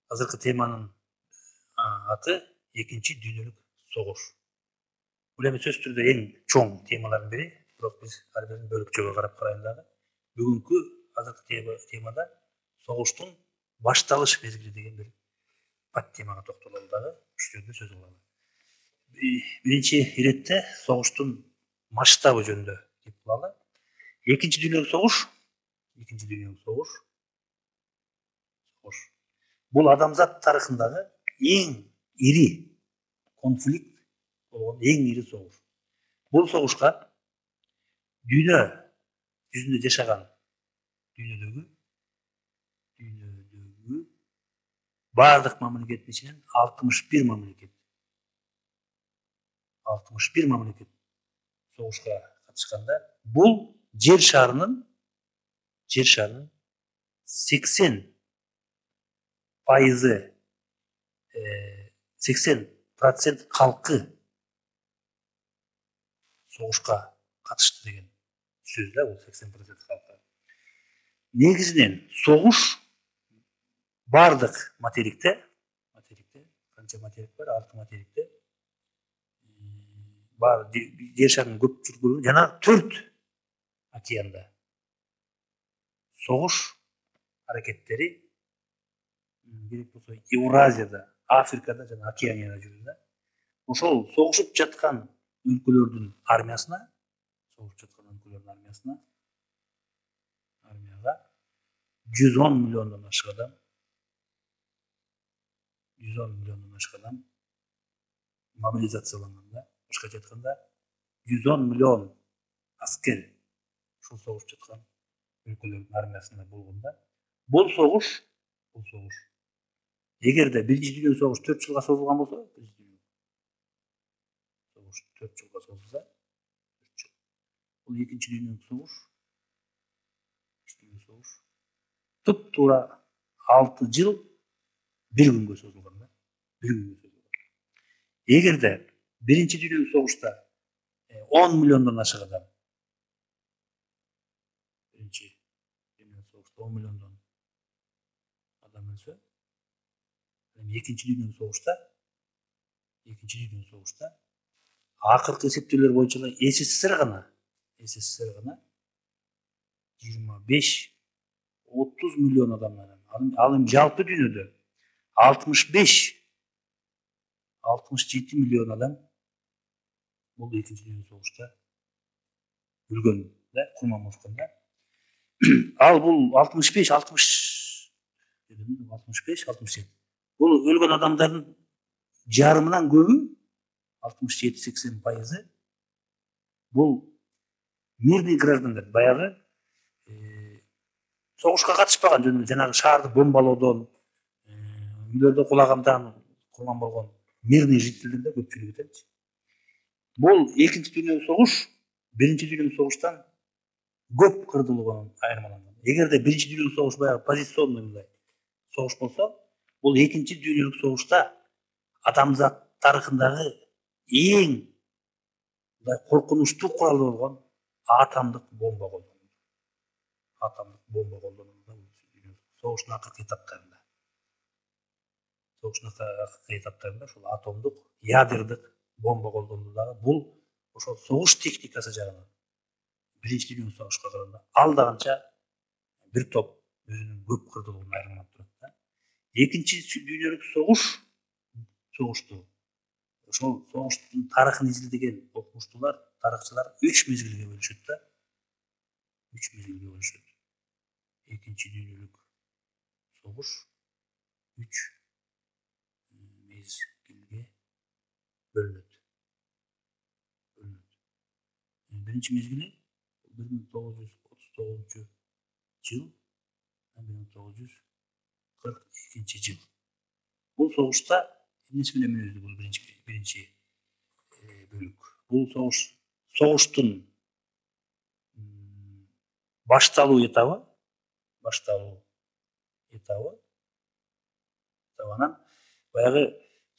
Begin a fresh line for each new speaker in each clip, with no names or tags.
Азыркы теманын аты экинчи дүйнөлүк согуш. Бул эми сөзсүз түрдө эң чоң темалардын бири, бирок биз ар бирин бөлүкчөгө карап карайлы дагы. Бүгүнкү азыркы темада согуштун башталыш мезгили деген бир подтемага токтололу дагы, ушул жерде сөз кылалы. Биринчи иретте согуштун масштабы жөнүндө кеп кылалы. Экинчи дүйнөлүк согуш бул адамзат тарыхындагы эң ири конфликт болгон эң ири согуш. Бул согушка дүйнө жүзүндө жашаган дүйнөдөгү баардык мамлекеттин ичинен 61 мамлекет согушка катышканда, бул жер шарынын 80% калкы согушка катышты деген сөз да, бул 80% калкы. Негизинен согуш бардык материкте, канча материк бар, 6 материкте, жер шарынын көпчүлүк бөлүгү жана 4 океанда согуш аракеттери керек болсо Евразияда, Африкада жана Океанияда жүрүүдө. Ошол согушуп жаткан өлкөлөрдүн армияга 110 миллиондон ашык адам мобилизацияланганда, башкача айтканда 110 миллион аскер ушул согушуп жаткан өлкөлөрдүн армиясында болгондо, бул согуш эгерде биринчи дүйнөлүк согуш 4 жылга созулган болсо, бул экинчи дүйнөлүк согуш туп-туура 6 жыл 1 күнгө созулган да. Эгерде биринчи дүйнөлүк согушта 10 миллиондон ашык адам, өлсө, экинчи дүйнөлүк согушта акыркы эсептөөлөр боюнча СССР гана 25-30 миллион адам, ал эми жалпы дүйнөдө 65-67 миллион адам бул экинчи дүйнөлүк согушта өлгөн да, курман болушкан да. Ал бул 65-67 бул өлгөн адамдардын жарымынан көбү, 67-80% бул мирный граждандар, баягы согушка катышпаган, жанагы шаарды бомбалоодон, үйлөрдө кулагандан курман болгон мирный жителдер да көпчүлүгү этечи. Бул экинчи дүйнөлүк согуш биринчи дүйнөлүк согуштан көп кырдылуудан айырмаланган. Эгерде биринчи дүйнөлүк согуш баягы позиционный мындай согуш болсо, бул экинчи дүйнөлүк согушта адамзат тарыхындагы эң коркунучтуу курал болгон атомдук бомба колдонулду. Согуштун акыркы этаптарында ошол атомдук ядердик бомба колдонулду дагы. Бул ошол согуш техникасы жагынан биринчи дүйнөлүк согушка караганда ал да канча бир топ өзүнүн көп кырдылуудан айырмаланып турат да. Экинчи дүйнөлүк согушту ошол согуштун тарыхын изилдеген окумуштуулар, тарыхчылар 3 мезгилге бөлүшөт да. Экинчи дүйнөлүк согуш 3 мезгилге бөлүнөт. Биринчи мезгили 1939 жыл, 1942 жыл. Бул согушта эмнеси менен өздү бул биринчи бөлүк. Бул согуштун башталуу этабынан баягы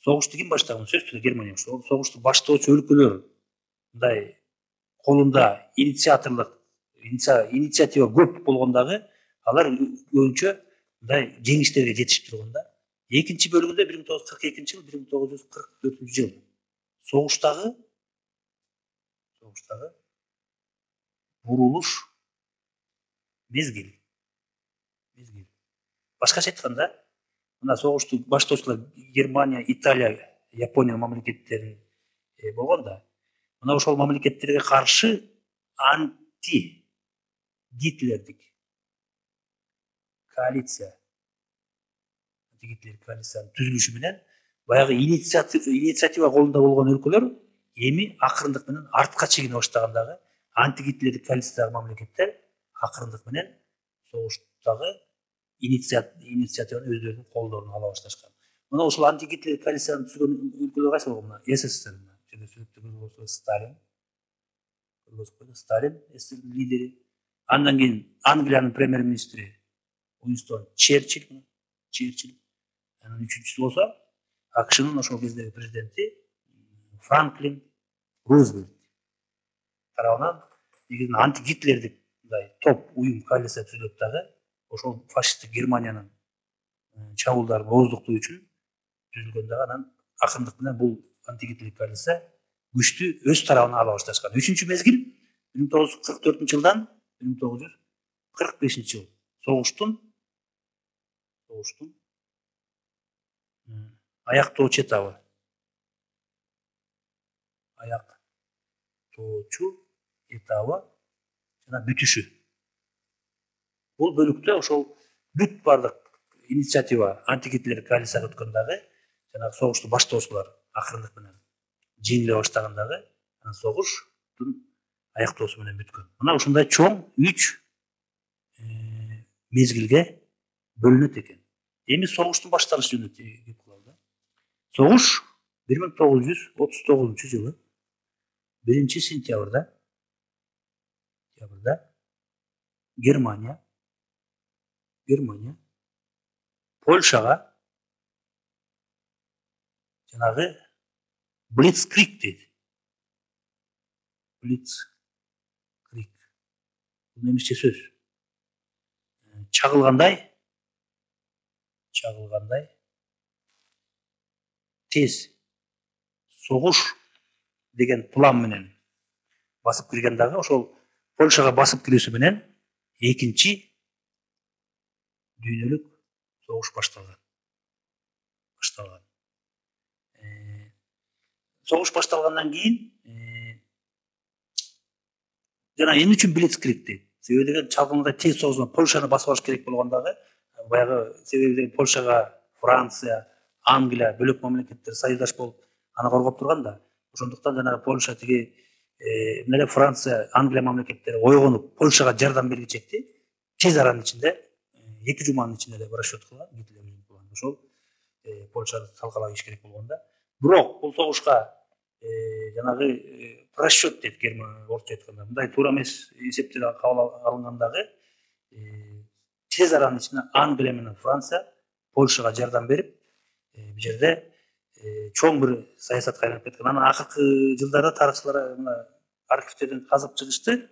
согушту ким баштаган? Сөзсүз түрдө Германия. Ошол согушту баштоочу өлкөлөр мындай колунда инициатива көп болгондагы алар көбүнчө мындай жеңиштерге жетишип турган да. Экинчи бөлүгүндө 1942 жыл, 1944 жыл. Согуштагы бурулуш мезгил. Башкача айтканда, мына согушту баштоочулар Германия, Италия, Япония мамлекеттери болгон да. Мына ошол мамлекеттерге каршы анти Гитлердик коалицияны түзүлүшү менен баягы инициатива колунда болгон өлкөлөр эми акырындык менен артка чегине баштагандагы антигитлерлик коалициядагы мамлекеттер акырындык менен согуштагы инициативаны өздөрүнүн колдоруна ала башташкан. Мына ошол антигитлерлик коалицияны түзгөн өлкөлөр кайсы болгон? СССР. Жана сүрөттө көрүп Сталин, СССРдин лидери. Андан кийин Англиянын премьер-министри Уинстон Черчилль. Анан үчүнчүсү болсо АКШнын ошол кездеги президенти Франклин Рузвельт тарабынан негизинен антигитлердик мындай топ уюм коалиция түзүлөт дагы ошол фашисттик Германиянын чабуулдарын ооздуктоо үчүн түзүлгөн дагы. Анан акырындык менен бул антигитлерлик коалиция күчтү өз тарабына ала башташкан. Үчүнчү мезгил 1944 жылдан 1945 жыл. Согуштун аяктоочу этабы. Жана бүтүшү. Бул бөлүктө ошол бүт бардык инициатива антигитлерлик коалицияга өткөн дагы жанагы согушту баштоочулар акырындык менен жеңиле баштаган дагы согуштун аяктоосу менен бүткөн. Мына ушундай чоң 3 мезгилге бөлүнөт экен. Эми согуштун башталышы жөнүндө кеп калалы. Согуш 1939 жылы 1-сентябрда Германия Польшага жанагы Блицкриг дейт. Блицкриг. Бул немисче сөз. Чагылгандай тез согуш деген план менен басып кирген дагы ошол Польшага басып кирүүсү менен экинчи дүйнөлүк согуш башталган. Согуш башталгандан кийин жана эмне үчүн Блицкриг дейт? Себеби деген чалгындай тез согуш Польшаны басып алыш керек болгондагы баягы себеби деген Польшага Франция, Англия бөлөк мамлекеттер союздаш болуп аны коргоп турган да. Ошондуктан жанагы Польша тиги эмне Франция, Англия мамлекеттери ойгонуп Польшага жардам бергичекти тез аранын ичинде 2 жуманын ичинде эле расчет кылган Гитлердин планы. Ошол Польшаны талкалап ийиш керек болгонда. Бирок бул согушка жанагы расчет дейт Германия орусча айтканда. Мындай туура эмес эсептер кабыл алынгандагы тез аранын ичинде Англия менен Франция Польшага жардам берип, бул жерде чоң бир саясатка айланып кеткен. Анан акыркы жылдарда тарыхчылар мына архивтерден казып чыгышты.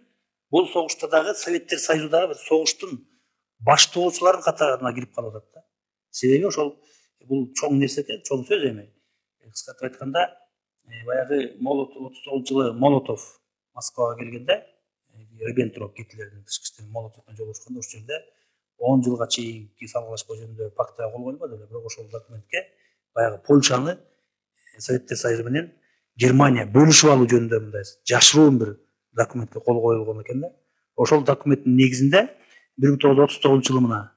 Бул согушта дагы Советтер Союзу дагы бир согуштун баштоочуларынын катарына кирип калып атат да. Себеби ошол бул чоң нерсе экен, чоң сөз эми. Кыскартып айтканда, баягы 39 жылы Молотов Москвага келгенде, Риббентроп Гитлердин тышкы иштер Молотовдон жолугушканда ошол жерде 10 жылга чейинки салгылашпоо жөнүндө пактага кол коюлбады эле, бирок ошол документке баягы Польшаны Советтер Союзу менен Германия бөлүшүп алуу жөнүндө мындай жашыруун бир документке кол коюлгон экен да. Ошол документтин негизинде 1939 жылы мына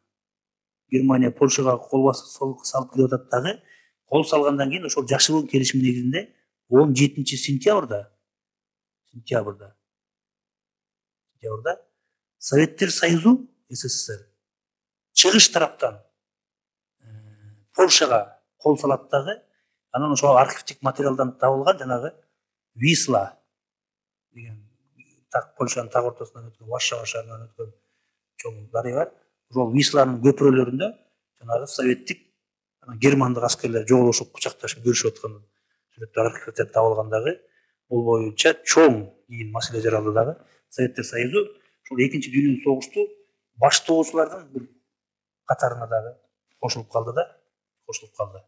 Германия Польшага кол салып кирип атат дагы. Кол салгандан кийин ошол жашыруун келишим негизинде 17 сентябрда Советтер Союзу СССР чыгыш тараптан Польшага кол салат дагы. Анан ошол архивдик материалдан табылган жанагы Висла деген Польшанын так ортосунан өткөн Варшава шаарынан өткөн чоң дарыя бар. Ошол Висланын көпүрөлөрүндө жанагы советтик германдык аскерлер жолугушуп кучакташып көрүшүп аткан сүрөттөр архивден табылган дагы. Бул боюнча чоң кийин маселе жаралды дагы. Советтер Союзу ошол экинчи дүйнөлүк согушту баштоочулардын бир катарына дагы кошулуп калды да. koşulup kaldı.